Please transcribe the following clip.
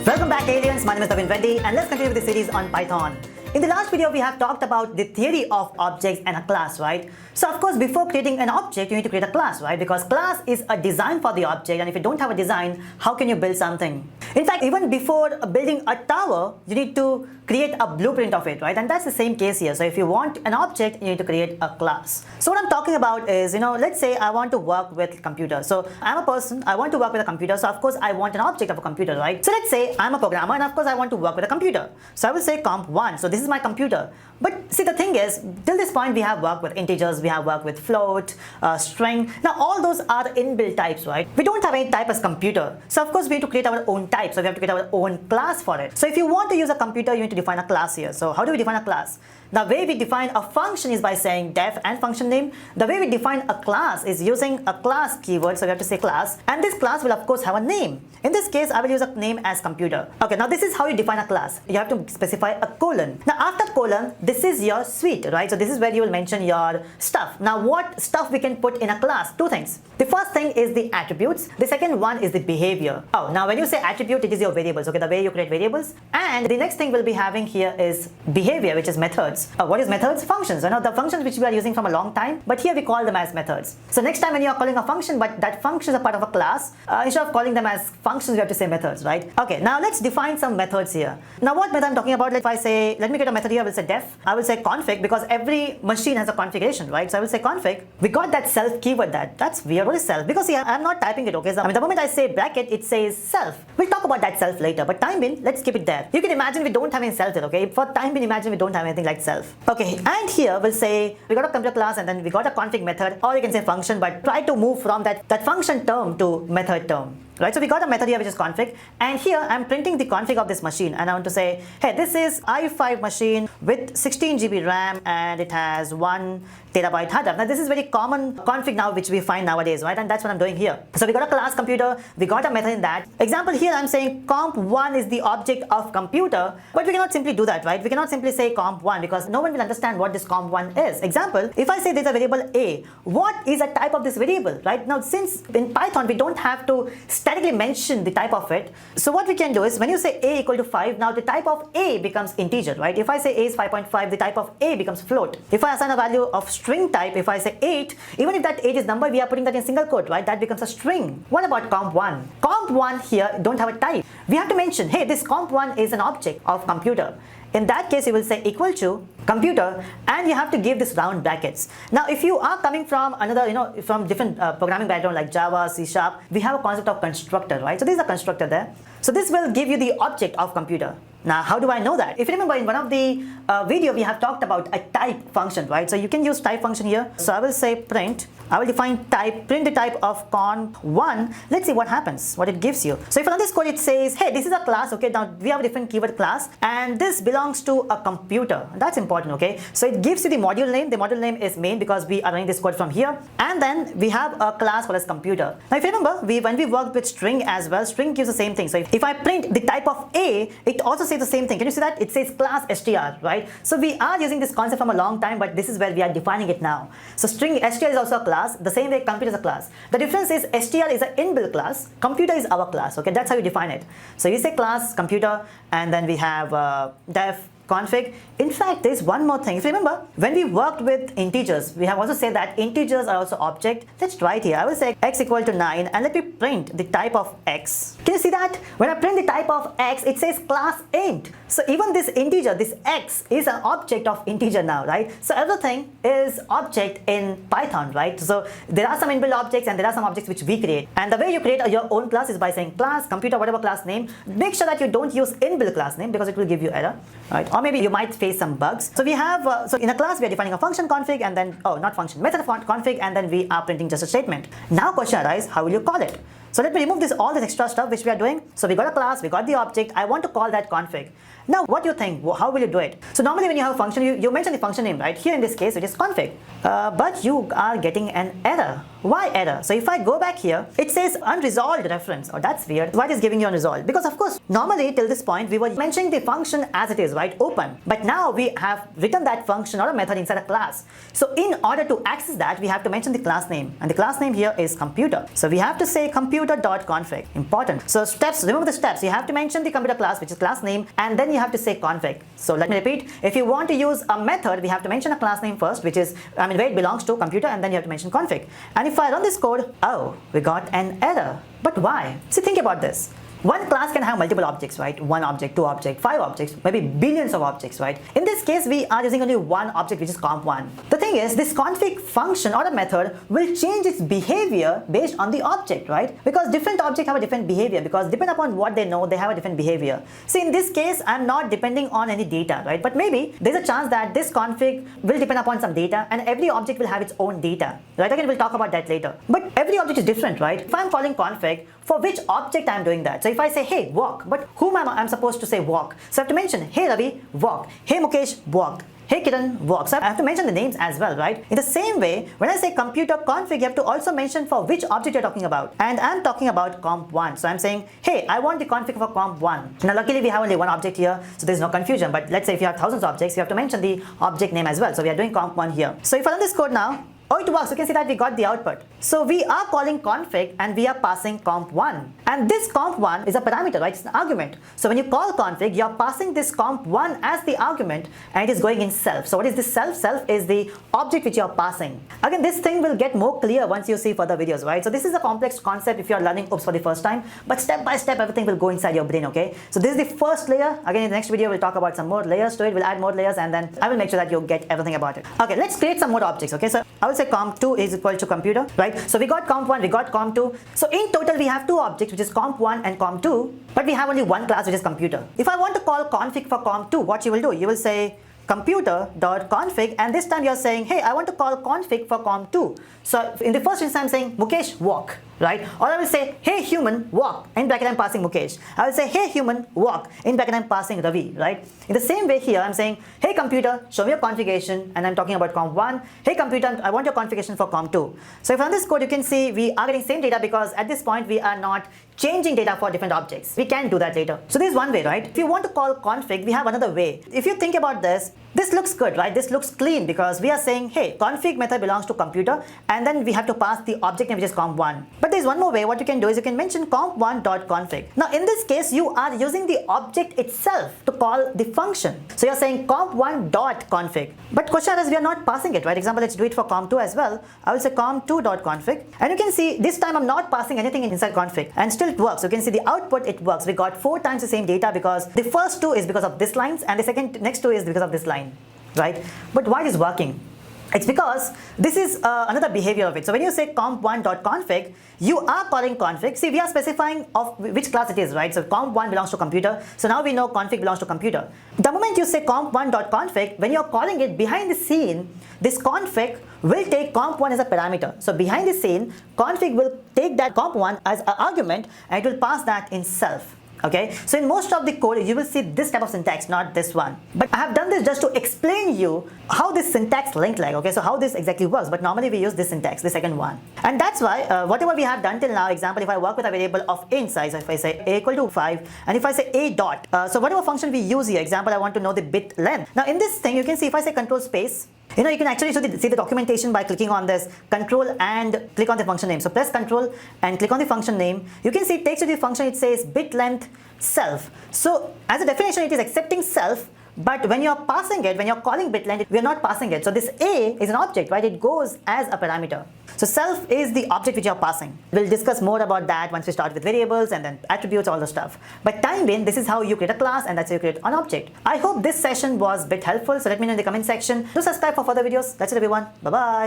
Welcome back, aliens. My name is Navin Reddy, and let's continue with the series on Python. In the last video, we have talked about the theory of objects and a class, right? So of course, before creating an object, you need to create a class, right? Because class is a design for the object, and if you don't have a design, how can you build something? In fact, even before building a tower, you need to create a blueprint of it, right? And that's the same case here. So if you want an object, you need to create a class. So what I'm talking about is, let's say I want to work with computers. So I'm a person, I want to work with a computer. So of course, I want an object of a computer, right? So let's say I'm a programmer, and of course, I want to work with a computer. So I will say comp1. So this is my computer. But see, the thing is, till this point, we have worked with integers, we have worked with float, string. Now, all those are inbuilt types, right? We don't have any type as computer. So of course, we need to create our own type. So we have to create our own class for it. So if you want to use a computer, you need to define a class here. So how do we define a class? The way we define a function is by saying def and function name. The way we define a class is using a class keyword. So we have to say class. And this class will of course have a name. In this case, I will use a name as computer. Okay, now this is how you define a class. You have to specify a colon. Now after colon, this is your suite, right? So this is where you will mention your stuff. Now what stuff we can put in a class? Two things. The first thing is the attributes. The second one is the behavior. Oh, now when you say attribute, it is your variables, okay? The way you create variables. And the next thing we'll be having here is behavior, which is methods. What is methods? Functions. You know, the functions which we are using from a long time, but here we call them as methods. So next time when you are calling a function, but that function is a part of a class, instead of calling them as functions, we have to say methods, right? Okay, now let's define some methods here. Now what method I'm talking about, if I say, let me get a method here, I will say def. I will say config because every machine has a configuration, right? So I will say config. We got that self keyword. That's weird. What is self? Because see, I'm not typing it, okay? So the moment I say bracket, it says self. We'll talk about that self later, but time being, let's keep it there. You can imagine we don't have any self there, okay? For time being, imagine we don't have anything like self. Okay, and here we'll say we got a computer class and then we got a config method, or you can say function, but try to move from that function term to method term. Right, so we got a method here which is config, and here I'm printing the config of this machine, and I want to say, hey, this is i5 machine with 16 GB RAM and it has 1 terabyte hard drive. Now this is very common config now which we find nowadays, right? And that's what I'm doing here. So we got a class computer, we got a method in that. Example here I'm saying comp1 is the object of computer, but we cannot simply do that, right? We cannot simply say comp1 because no one will understand what this comp1 is. Example, if I say there's a variable a, what is a type of this variable, right? Now since in Python we don't have to statically mention the type of it, so what we can do is when you say a equal to 5, now the type of a becomes integer, right? If I say a is 5.5, the type of a becomes float. If I assign a value of string type, if I say 8, even if that 8 is number, we are putting that in single quote, right? That becomes a string. What about comp1? Comp1 here don't have a type. We have to mention, hey, this comp1 is an object of computer. In that case, you will say equal to computer, and you have to give this round brackets. Now, if you are coming from another, from different programming background like Java, C#, we have a concept of constructor, right? So this is a constructor there. So this will give you the object of computer. Now, how do I know that? If you remember in one of the video, we have talked about a type function, right? So you can use type function here. So I will say print. I will define type, print the type of comp1. Let's see what happens, what it gives you. So if I run this code, it says, hey, this is a class, okay? Now we have a different keyword class, and this belongs to a computer. That's important, okay? So it gives you the module name. The module name is main because we are running this code from here. And then we have a class called as computer. Now if you remember, when we worked with string as well, string gives the same thing. So if I print the type of a, it also says the same thing. Can you see that? It says class str, right? So we are using this concept from a long time, but this is where we are defining it now. So string str is also a class, the same way computer is a class. The difference is str is an inbuilt class, computer is our class, okay? That's how you define it. So you say class, computer, and then we have def, config. In fact, there's one more thing. If you remember, when we worked with integers, we have also said that integers are also object. Let's try it here. I will say x equal to 9, and let me print the type of x. Can you see that? When I print the type of x, it says class int. So even this integer, this x, is an object of integer now, right? So everything is object in Python, right? So there are some inbuilt objects and there are some objects which we create. And the way you create your own class is by saying class, computer, whatever class name. Make sure that you don't use inbuilt class name because it will give you error, right? Or maybe you might face some bugs. So we have, so in a class we are defining a function config, and then, not function, method config, and then we are printing just a statement. Now question arises, how will you call it? So let me remove all this extra stuff which we are doing. So we got a class, we got the object, I want to call that config. Now, what do you think? How will you do it? So normally when you have a function, you mention the function name, right? Here in this case, it is config. But you are getting an error. Why error? So if I go back here, it says unresolved reference. Oh, that's weird. Why it is giving you unresolved? Because of course, normally till this point, we were mentioning the function as it is, right? Open. But now we have written that function or a method inside a class. So in order to access that, we have to mention the class name. And the class name here is computer. So we have to say computer.config. Important. So steps, remember the steps. You have to mention the computer class, which is class name, and then you have to say config. So let me repeat. If you want to use a method, we have to mention a class name first, which is, where it belongs to computer, and then you have to mention config. And if I run this code, oh, we got an error. But why? See, think about this. One class can have multiple objects, right? One object, two objects, five objects, maybe billions of objects, right? In this case, we are using only one object, which is comp1. The thing is, this config function or a method will change its behavior based on the object, right? Because different objects have a different behavior, because depending upon what they know, they have a different behavior. See, in this case, I'm not depending on any data, right? But maybe there's a chance that this config will depend upon some data, and every object will have its own data, right? Again, we'll talk about that later. But every object is different, right? If I'm calling config, for which object I'm doing that? So if I say, hey, walk, but whom am I supposed to say walk? So I have to mention, hey Ravi, walk. Hey Mukesh, walk. Hey Kiran, walk. So I have to mention the names as well, right? In the same way, when I say computer config, you have to also mention for which object you're talking about. And I'm talking about comp1. So I'm saying, hey, I want the config for comp1. Now luckily we have only one object here, so there's no confusion. But let's say if you have thousands of objects, you have to mention the object name as well. So we are doing comp1 here. So if I run this code now, oh, it works. You can see that we got the output. So we are calling config and we are passing comp1. And this comp1 is a parameter, right? It's an argument. So when you call config, you're passing this comp1 as the argument and it is going in self. So what is this self? Self is the object which you're passing. Again, this thing will get more clear once you see further videos, right? So this is a complex concept if you're learning OOPS for the first time, but step by step, everything will go inside your brain, okay? So this is the first layer. Again, in the next video, we'll talk about some more layers to it. We'll add more layers and then I will make sure that you get everything about it. Okay, let's create some more objects, okay? So I will say comp2 is equal to computer, right? So we got comp1, we got comp2. So in total, we have two objects, which is comp1 and comp2, but we have only one class, which is computer. If I want to call config for comp2, what you will do? You will say computer.config, and this time you're saying, hey, I want to call config for comp2. So in the first instance, I'm saying Mukesh, walk, right? Or I will say, hey human, walk. In bracket, I'm passing Mukesh. I will say, hey human, walk. In bracket, I'm passing Ravi, right? In the same way here, I'm saying, hey computer, show me your configuration, and I'm talking about comp1. Hey computer, I want your configuration for comp2. So if I run this code, you can see we are getting same data because at this point, we are not changing data for different objects. We can do that later. So this is one way, right? If you want to call config, we have another way. If you think about this, this looks good, right? This looks clean because we are saying, hey, config method belongs to computer, and then we have to pass the object name, which is comp1. But there's one more way. What you can do is you can mention comp1.config. Now in this case, you are using the object itself to call the function. So you're saying comp1.config. But question is we are not passing it, right? Example, let's do it for comp2 as well. I will say comp2.config. And you can see this time I'm not passing anything inside config, and still it works. You can see the output, it works. We got 4 times the same data because the first 2 is because of this lines and the next 2 is because of this line, right? But why is working? It's because this is another behavior of it. So when you say comp1.config, you are calling config. See, we are specifying of which class it is, right? So comp1 belongs to computer. So now we know config belongs to computer. The moment you say comp1.config, when you're calling it behind the scene, this config will take comp1 as a parameter. So behind the scene, config will take that comp1 as an argument and it will pass that in self. Okay, so in most of the code, you will see this type of syntax, not this one. But I have done this just to explain you how this syntax linked like, okay, so how this exactly works. But normally we use this syntax, the second one. And that's why whatever we have done till now, example, if I work with a variable of int size, if I say a equal to 5, and if I say a dot, so whatever function we use here, example, I want to know the bit length. Now in this thing, you can see if I say control space, you know, you can actually see the documentation by clicking on this control and click on the function name. So press control and click on the function name. You can see it takes you to the function, it says bit length self. So as a definition, it is accepting self. But when you're passing it, when you're calling bit length, we're not passing it. So this a is an object, right? It goes as a parameter. So self is the object which you're passing. We'll discuss more about that once we start with variables and then attributes, all the stuff. But time being, this is how you create a class and that's how you create an object. I hope this session was a bit helpful. So let me know in the comment section. Do subscribe for further videos. That's it everyone. Bye-bye.